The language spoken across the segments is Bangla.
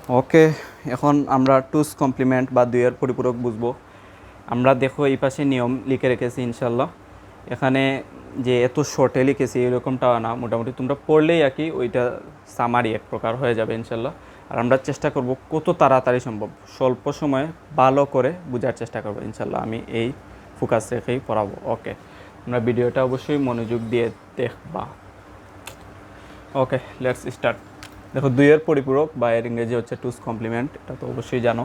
ওকে, এখন আমরা টুস কমপ্লিমেন্ট বা দুইয়ের পরিপূরক বুঝবো। আমরা দেখো এই পাশে নিয়ম লিখে রেখেছি ইনশাল্লাহ। এখানে যে এত শর্টে লিখেছি এরকমটাও না, মোটামুটি তোমরা পড়লেই আর কি ওইটা সামারি এক প্রকার হয়ে যাবে ইনশাল্লাহ। আর আমরা চেষ্টা করব কত তাড়াতাড়ি সম্ভব স্বল্প সময়ে ভালো করে বোঝার চেষ্টা করব ইনশাল্লাহ। আমি এই ফোকাস রেখেই পড়াবো। ওকে, আমরা ভিডিওটা অবশ্যই মনোযোগ দিয়ে দেখবা। ওকে, লেটস স্টার্ট। দেখো দুইয়ের পরিপূরক বা এর ইংরেজি হচ্ছে টুস কমপ্লিমেন্ট, এটা তো অবশ্যই জানো।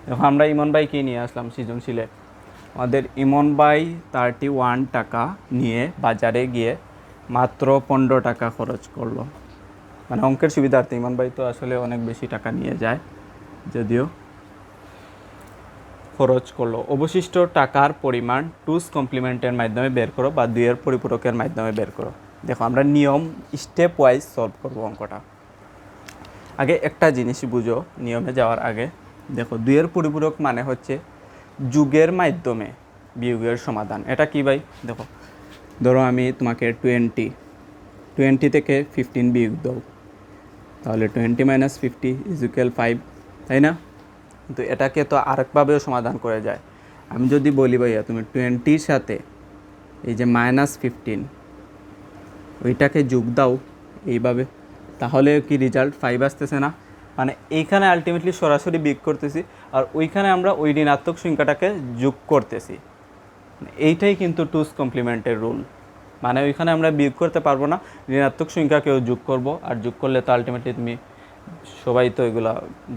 দেখো আমরা ইমন ভাই কি নিয়ে আসলাম সৃজনশীলে। আমাদের ইমন ভাই 31 টাকা নিয়ে বাজারে গিয়ে মাত্র 15 টাকা খরচ করলো। মানে অঙ্কের সুবিধার্থে ইমন ভাই তো আসলে অনেক বেশি টাকা নিয়ে যায়, যদিও খরচ করলো। অবশিষ্ট টাকার পরিমাণ টুস কমপ্লিমেন্টের মাধ্যমে বের করো বা দুইয়ের পরিপূরকের মাধ্যমে বের করো। দেখো আমরা নিয়ম স্টেপ ওয়াইজ সলভ করবো অঙ্কটা। আগে একটা জিনিস বুঝো নিয়মে যাওয়ার আগে। দেখো দুইয়ের পরিপূরক মানে হচ্ছে যুগের মাধ্যমে বিয়োগের সমাধান। এটা কি ভাই? দেখো ধরো আমি তোমাকে 20 থেকে 15 বিয়োগ দাও, তাহলে 20 - 50 = 5, তাই না? কিন্তু এটাকে তো আরেকভাবেও সমাধান করে যায়। আমি যদি বলি ভাইয়া তুমি 20-র সাথে এই যে -15 ওইটাকে যোগ দাও এইভাবে, তাহলে কি রেজাল্ট 5 আসতেছে না? মানে এইখানে আলটিমেটলি সরাসরি বিয়োগ করতেছি, আর ওইখানে আমরা ওই ঋণাত্মক সংখ্যাটাকে যোগ করতেছি। এইটাই কিন্তু টুস কমপ্লিমেন্টের রুল। মানে ওইখানে আমরা বিয়োগ করতে পারবো না, ঋণাত্মক সংখ্যাকেও যোগ করব, আর যোগ করলে তো আলটিমেটলি তুমি সবাই তো এগুলো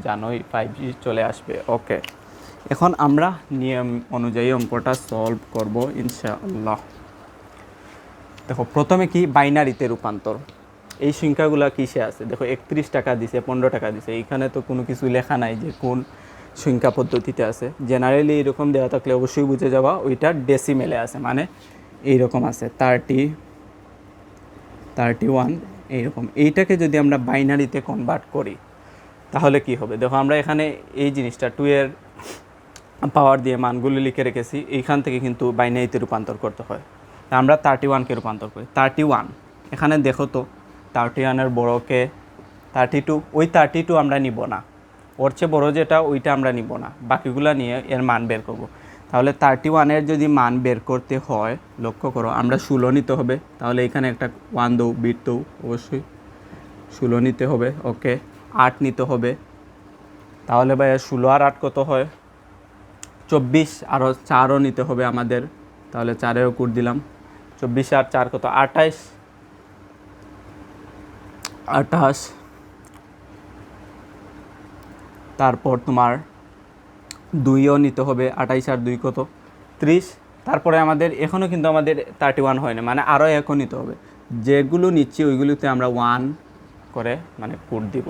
জানোই 5 চলে আসবে। ওকে, এখন আমরা নিয়ম অনুযায়ী অঙ্কটা সলভ করব ইনশাআল্লাহ। দেখো প্রথমে কি বাইনারিতে রূপান্তর। এই সংখ্যাগুলো কিসে আছে? দেখো 31 টাকা দিছে, 15 টাকা দিছে, এইখানে তো কোনো কিছু লেখা নাই যে কোন সংখ্যা পদ্ধতিতে আছে। জেনারেলি এরকম দেওয়া থাকলে অবশ্যই বুঝে যাওয়া ওইটা ডেসিমেলে আছে, মানে এইরকম আছে 30, 31 এইরকম। এইটাকে যদি আমরা বাইনারিতে কনভার্ট করি তাহলে কি হবে? দেখো আমরা এখানে এই জিনিসটা 2 এর পাওয়ার দিয়ে মানগুলো লিখে রেখেছি, এইখান থেকে কিন্তু বাইনারিতে রূপান্তর করতে হয়। আমরা 31কে রূপান্তর করি 31। এখানে দেখো তো 31-এর বড়কে 32, ওই 32 আমরা নিব না, ওর চেয়ে বড়ো যেটা ওইটা আমরা নিব না, বাকিগুলো নিয়ে এর মান বের করব। তাহলে 31-এর যদি মান বের করতে হয়, লক্ষ্য করো আমরা 16 নিতে হবে, তাহলে এখানে একটা 1 দৌ বিট দৌ, অবশ্যই 16 নিতে হবে। ওকে, 8 নিতে হবে, তাহলে ভাইয়া 16 আর 8 কত হয়? 24, আরও 4ও নিতে হবে আমাদের, তাহলে 4এও কুট দিলাম। 24 আর 4 কত? 28, 28। তারপর তোমার 2ও নিতে হবে, 28 আর 2 কত? 30। তারপরে আমাদের এখনও কিন্তু আমাদের 31 হয়নি, মানে আরও একও নিতে হবে। যেগুলো নিচ্ছি ওইগুলোতে আমরা 1 করে মানে কোড দিব।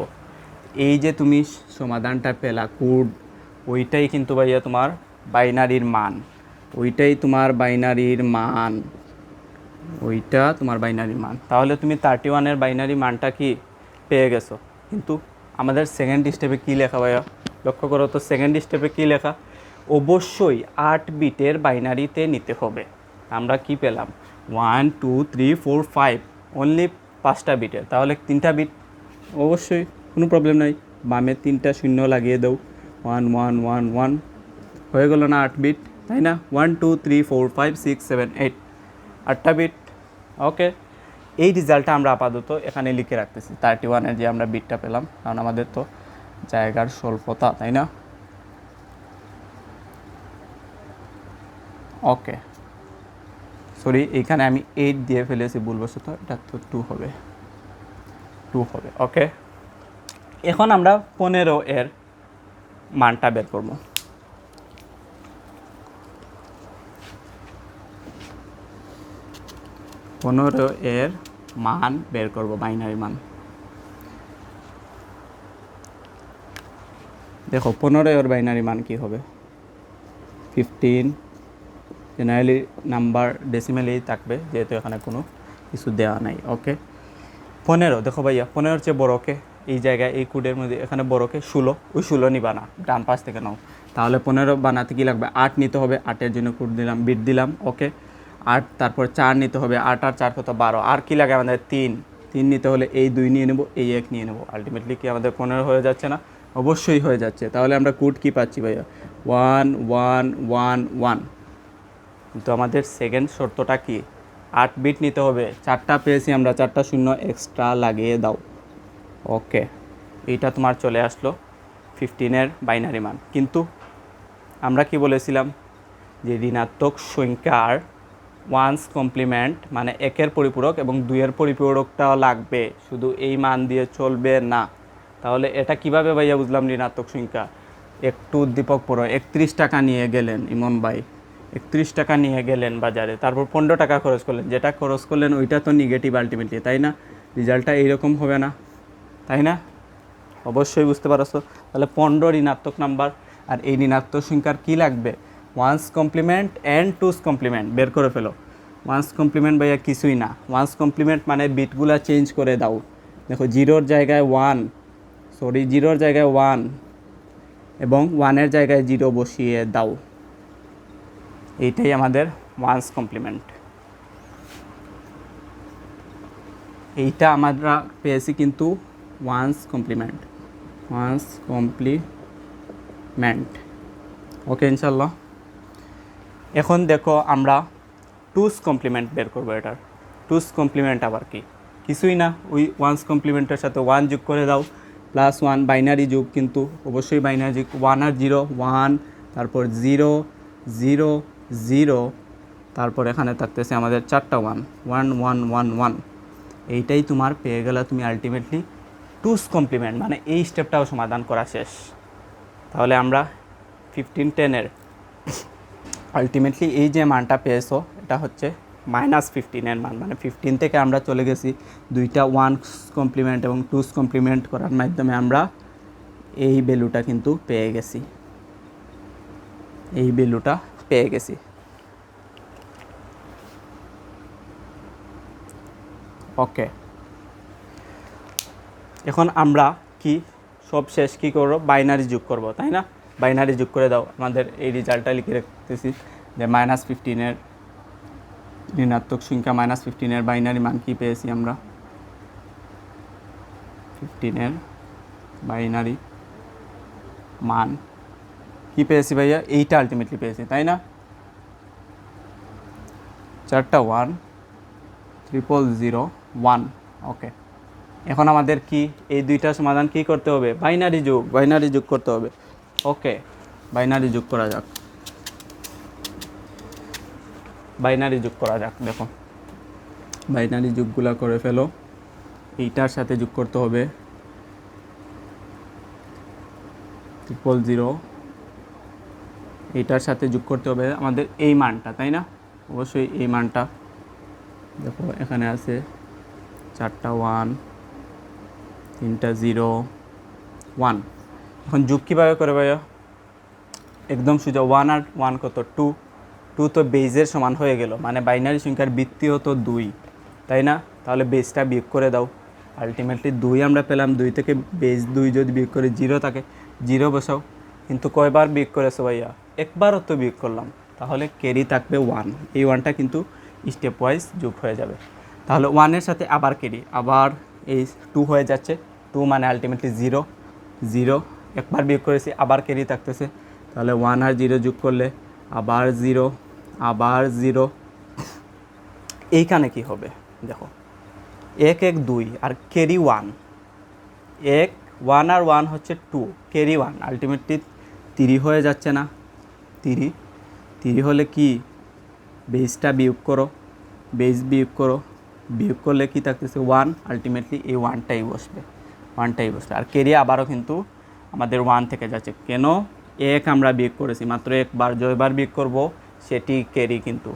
এই যে তুমি সমাধানটা পেলা কোড, ওইটাই কিন্তু ভাইয়া তোমার বাইনারির মান, ওইটাই তোমার বাইনারির মান, ওইটা তোমার বাইনারির মান। তাহলে তুমি 31-এর বাইনারি মানটা কি পেয়ে গেছো। কিন্তু আমাদের সেকেন্ড স্টেপে কী লেখা ভাইয়া? লক্ষ্য করো তো সেকেন্ড স্টেপে কী লেখা? অবশ্যই 8 বিটের বাইনারিতে নিতে হবে। আমরা কি পেলাম? 1 2 3 4 5, অনলি 5টা বিটের, তাহলে 3টা বিট অবশ্যই কোনো প্রবলেম নাই। বামে 3টা শূন্য লাগিয়ে দাও, 1 1 1 1 হয়ে গেল না 8 বিট, তাই না? 1 2 3 4 5 6 7 8, 8টা বিট। ওকে, এই রেজাল্টটা আমরা আপাতত এখানে লিখে রাখতেছি 31-এর যে আমরা বিটটা পেলাম, কারণ আমাদের তো জায়গার স্বল্পতা, তাই না? ওকে, সরি এইখানে আমি 8 দিয়ে ফেলেছি ভুলবশত, এটা তো 2 হবে, 2 হবে। ওকে, এখন আমরা 15-এর মানটা বের করব। এর মান বের করব, বাইনারি মান। দেখো 15-এর বাইনারি মান কি হবে? 15। জেনারেলি নাম্বার ডেসিমেলেই থাকবে, যেহেতু এখানে কোনো কিছু দেওয়া নাই। ওকে, 15 দেখো ভাইয়া 15-এর চেয়ে বড়কে এই জায়গায় এই কোডের মধ্যে এখানে বড়কে 16, ওই 16 নিবা না, ডান পাশ থেকে নাও। তাহলে 15 বানাতে কী লাগবে? 8 নিতে হবে, 8-এর জন্য কোড দিলাম, বিট দিলাম। ওকে, 8, তারপর 4 নিতে হবে, 8 আর 4 কত? 12। আর কি লাগে আমাদের? 3 নিতে হলে এই 2 নিয়ে নেব, এই 1 নিয়ে নেব। আলটিমেটলি কি আমাদের 15 হয়ে যাচ্ছে না? অবশ্যই হয়ে যাচ্ছে। তাহলে আমরা কোড কি পাচ্ছি ভাইয়া? 1 1 1 1। কিন্তু আমাদের সেকেন্ড শর্তটা কি? 8 বিট নিতে হবে। 4টা পেয়েছি আমরা, 4টা শূন্য এক্সট্রা লাগিয়ে দাও। ওকে, এইটা তোমার চলে আসলো 15-এর বাইনারি মান। কিন্তু আমরা কি বলেছিলাম যে ঋণাত্মক সংখ্যার ওয়ান্স কমপ্লিমেন্ট মানে 1-এর পরিপূরক এবং 2-এর পরিপূরকটাও লাগবে, শুধু এই মান দিয়ে চলবে না। তাহলে এটা কিভাবে ভাইয়া বুঝলাম ঋণাত্মক সংখ্যা? একটু উদ্দীপক পড়ো। 31 টাকা নিয়ে গেলেন ইমন ভাই, 31 টাকা নিয়ে গেলেন বাজারে, তারপর 15 টাকা খরচ করলেন। যেটা খরচ করলেন ওইটা তো নেগেটিভ আলটিমেটলি, তাই না? রেজাল্টটা এইরকম হবে না, তাই না? অবশ্যই বুঝতে পারছো। তাহলে 15 ঋণাত্মক নাম্বার, আর এই ঋণাত্মক সংখ্যার কী লাগবে? One's complement and two's complement বের করে ফেলো। ওয়ান্স কমপ্লিমেন্ট ভাইয়া কিছুই না। ওয়ান্স কমপ্লিমেন্ট মানে বিটগুলা চেঞ্জ করে দাও। দেখো জিরোর জায়গায় 1, জিরোর জায়গায় 1 এবং 1-এর জায়গায় 0 বসিয়ে দাও। এইটাই আমাদের ওয়ান্স কমপ্লিমেন্ট। এইটা আমরা পেয়েছি কিন্তু ওয়ান্স কমপ্লিমেন্ট, ওয়ান্স কমপ্লিমেন্ট। ওকে ইনশাল্লাহ। এখন দেখো আমরা টুস কমপ্লিমেন্ট বের করবো। এটার টুস কমপ্লিমেন্ট আবার কি? কিছুই না, ওই ওয়ান্স কমপ্লিমেন্টের সাথে 1 যোগ করে দাও, +1 বাইনারি যুগ, কিন্তু অবশ্যই বাইনারি যুগ। 1 আর 0 1, তারপর 0 0 0, তারপর এখানে থাকতেছে আমাদের 4টা 1 1 1 1 1। এইটাই তোমার পেয়ে গেলে তুমি আলটিমেটলি টুস কমপ্লিমেন্ট, মানে এই স্টেপটাও সমাধান করা শেষ। তাহলে আমরা 15-10-এর আলটিমেটলি এই যে মানটা পেয়েছো এটা হচ্ছে -15-এর মান, মানে 15 থেকে আমরা চলে গেছি দুইটা ওয়ান্স কমপ্লিমেন্ট এবং টুস কমপ্লিমেন্ট করার মাধ্যমে আমরা এই ভ্যালুটা কিন্তু পেয়ে গেছি, এই ভ্যালুটা পেয়ে গেছি। ওকে, এখন আমরা কি সব শেষ কী করবো? বাইনারি যোগ করব, তাই না? বাইনারি যোগ করে দাও। আমাদের এই রেজাল্টটা লিখে রাখতেছি যে -15-এর ঋণাত্মক সংখ্যা -15-এর বাইনারি মান কি পেয়েছি আমরা? 15-এর বাইনারি মান কি পেয়েছি ভাইয়া? এইটা আলটিমেটলি পেয়েছি, তাই না? 4টা 1 0 0 1। ওকে, এখন আমাদের কি এই দুইটা সমাধান কি করতে হবে? বাইনারি যোগ করতে হবে। ওকে, বাইনারি যোগ করা যাক, বাইনারি যোগ করা যাক। দেখো বাইনারি যোগগুলা করে ফেলো। এইটার সাথে যোগ করতে হবে 0 0, এইটার সাথে যোগ করতে হবে আমাদের এই মানটা, তাই না? অবশ্যই এই মানটা। দেখো এখানে আছে 4টা 1 3টা 0 1। এখন যোগ কীভাবে করে ভাইয়া? একদম সোজা। 1 আর 1 কত? 2। 2 তো বেজের সমান হয়ে গেল, মানে বাইনারি সংখ্যার বৃত্তীয় তো 2, তাই না? তাহলে বেজটা বিয়োগ করে দাও। আলটিমেটলি 2 আমরা পেলাম। 2 থেকে বেজ 2 যদি বিয়োগ করে 0 থাকে, 0 বসাও। কিন্তু কয়বার বিয়োগ করেছো ভাইয়া? একবারও তো বিয়োগ করলাম। তাহলে ক্যারি থাকবে 1। এই 1টা কিন্তু স্টেপ ওয়াইজ যোগ হয়ে যাবে। তাহলে 1-এর সাথে আবার ক্যারি, আবার এই 2 হয়ে যাচ্ছে। 2 মানে আলটিমেটলি 0 0, একবার বিয়োগ করেছি, আবার ক্যারি থাকতেছে। তাহলে 1 আর 0 যোগ করলে আবার 0 আবার 0। এইখানে কি হবে? দেখো 1 1 2 আর ক্যারি 1, 1 আর 1 হচ্ছে 2, ক্যারি 1, আলটিমেটলি 3 হয়ে যাচ্ছে না? 3 হলে কি? বেসটা বিয়োগ করো, বেস বিয়োগ করো, বিয়োগ করলে কি থাকতেছে? 1, আলটিমেটলি এই 1টাই বসবে, 1টাই বসবে। আর ক্যারি আবারও কিন্তু আমাদের 1 থেকে যাচ্ছে। কেন? 1 আমরা বিয়োগ করেছি মাত্র একবার, জয়বার বিয়োগ করব সেটি ক্যারি। কিন্তু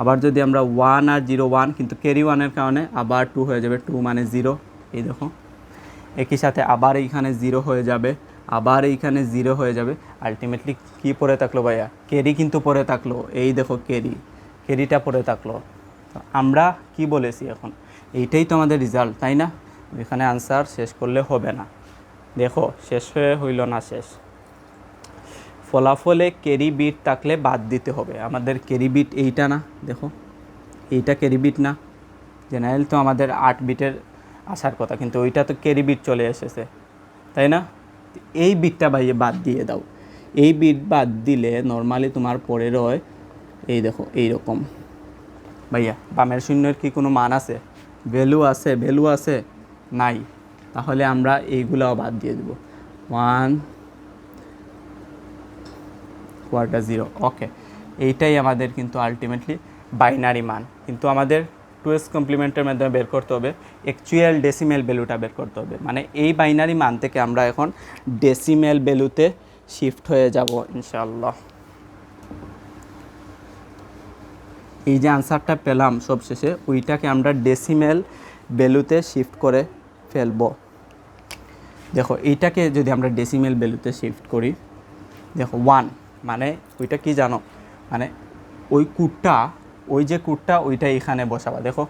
আবার যদি আমরা 1 আর 0 1, কিন্তু ক্যারি 1-এর কারণে আবার 2 হয়ে যাবে। 2 মানে 0। এই দেখো একই সাথে আবার এইখানে 0 হয়ে যাবে, আবার এইখানে 0 হয়ে যাবে। আলটিমেটলি কি পড়ে থাকলো ভাইয়া? ক্যারি কিন্তু পড়ে থাকলো। এই দেখো ক্যারিটা পড়ে থাকলো। আমরা কি বলেছি এখন? এইটাই তো আমাদের রেজাল্ট, তাই না? এখানে আনসার শেষ করলে হবে না। দেখো শেষ হইল না। শেষ ফলাফলে ক্যারি বিট থাকলে বাদ দিতে হবে। আমাদের ক্যারি বিট এইটা না? দেখো এইটা ক্যারি বিট না? জেনারেল তো আমাদের 8 বিটের আসার কথা, কিন্তু ওইটা তো ক্যারি বিট চলে এসেছে, তাই না? এই বিটটা ভাইয়া বাদ দিয়ে দাও, এই বিট বাদ দিলে নর্মালি তোমার পরে রয় এই দেখো এইরকম। ভাইয়া বামের শূন্যের কি কোনো মান আছে, ভ্যালু আছে নাই, তাহলে আমরা এইগুলাও বাদ দিয়ে দেবো 1 কোয়ার্টার 0। ওকে, এইটাই আমাদের কিন্তু আলটিমেটলি বাইনারি মান, কিন্তু আমাদের 2s কমপ্লিমেন্টের মাধ্যমে বের করতে হবে অ্যাকচুয়াল ডেসিমেল ভ্যালুটা বের করতে হবে, মানে এই বাইনারি মান থেকে আমরা এখন ডেসিমেল ভ্যালুতে শিফট হয়ে যাব ইনশাআল্লাহ। এই যে আনসারটা পেলাম সবশেষে, ওইটাকে আমরা ডেসিমেল ভ্যালুতে শিফট করে ফেলব। দেখো এইটাকে যদি আমরা ডেসিমেল ভ্যালুতে শিফট করি, দেখো 1 মানে ওইটা কি জানো, মানে ওই কুটটা, ওই যে কুটটা ওইটা এখানে বসাবা। দেখো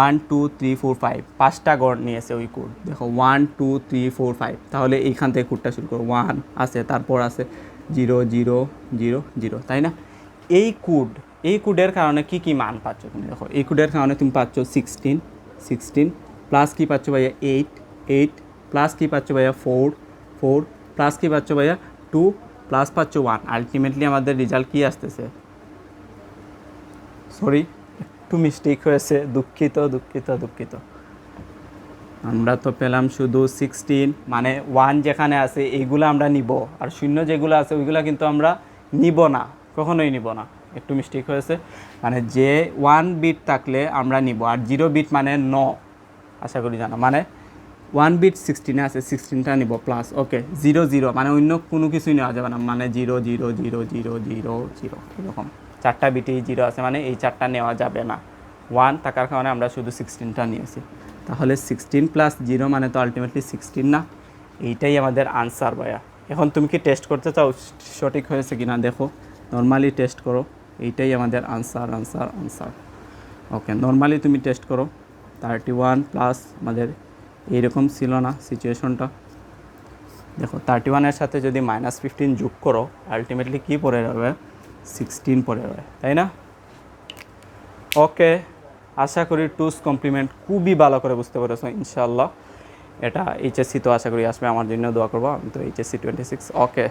1 2 3 4 5 5টা গড় নিয়েছে ওই কুট, দেখো 1 2 3 4 5, তাহলে এইখান থেকে কুটটা শুরু করো, 1 আছে, তারপর আছে 0 0 0 0, তাই না? এই কুডের কারণে কি কি মান পাচ্ছ তুমি? দেখো এই কুডের কারণে তুমি পাচ্ছ 16 প্লাস কি পাচ্ছ ভাইয়া 8 প্লাস কি পাচ্ছ ভাইয়া 4 প্লাস কি পাচ্ছ ভাইয়া 2 প্লাস পাচ্ছ 1। আলটিমেটলি আমাদের রেজাল্ট কি আসতেছে, সরি একটু মিস্টেক হয়েছে, দুঃখিত। আমরা তো পেলাম শুধু 16, মানে 1 যেখানে আছে এইগুলো আমরা নিব, আর 0 যেগুলো আছে ওইগুলো কিন্তু আমরা নিব না, কখনোই নিব না, একটু মিস্টেক হয়েছে। মানে যে 1 বিট থাকলে আমরা নিব, আর 0 বিট মানে আশা করি জানা, মানে 1 বিট 16 আছে, 16টা নিব প্লাস। ওকে 0 0 মানে অন্য কোনো কিছুই নেওয়া যাবে না, মানে 0 0 0 0 0 0 এরকম 4টা বিটেই 0 আছে, মানে এই 4টা নেওয়া যাবে না। 1 থাকার কারণে আমরা শুধু 16টা নিয়েছি, তাহলে 16 প্লাস 0 মানে তো আলটিমেটলি 16 না? এইটাই আমাদের আনসার ভাইয়া। এখন তুমি কি টেস্ট করতে চাও সঠিক হয়েছে কি না? দেখো নর্মালি টেস্ট করো, এইটাই আমাদের আনসার। ওকে নর্মালি তুমি টেস্ট করো, 31 প্লাস আমাদের এইরকম ছিল না সিচুয়েশনটা। দেখো 31-এর সাথে যদি -15 যোগ করো, আলটিমেটলি কী পড়ে যাবে, 16 পড়ে যাবে, তাই না? ওকে, আশা করি 2s কমপ্লিমেন্ট খুবই ভালো করে বুঝতে পেরেছো ইনশাআল্লাহ। এটা এইচএসসি তো আশা করি আসবে, আমার জন্য দোয়া করবো, আমি তো এইচএসসি 26। ওকে।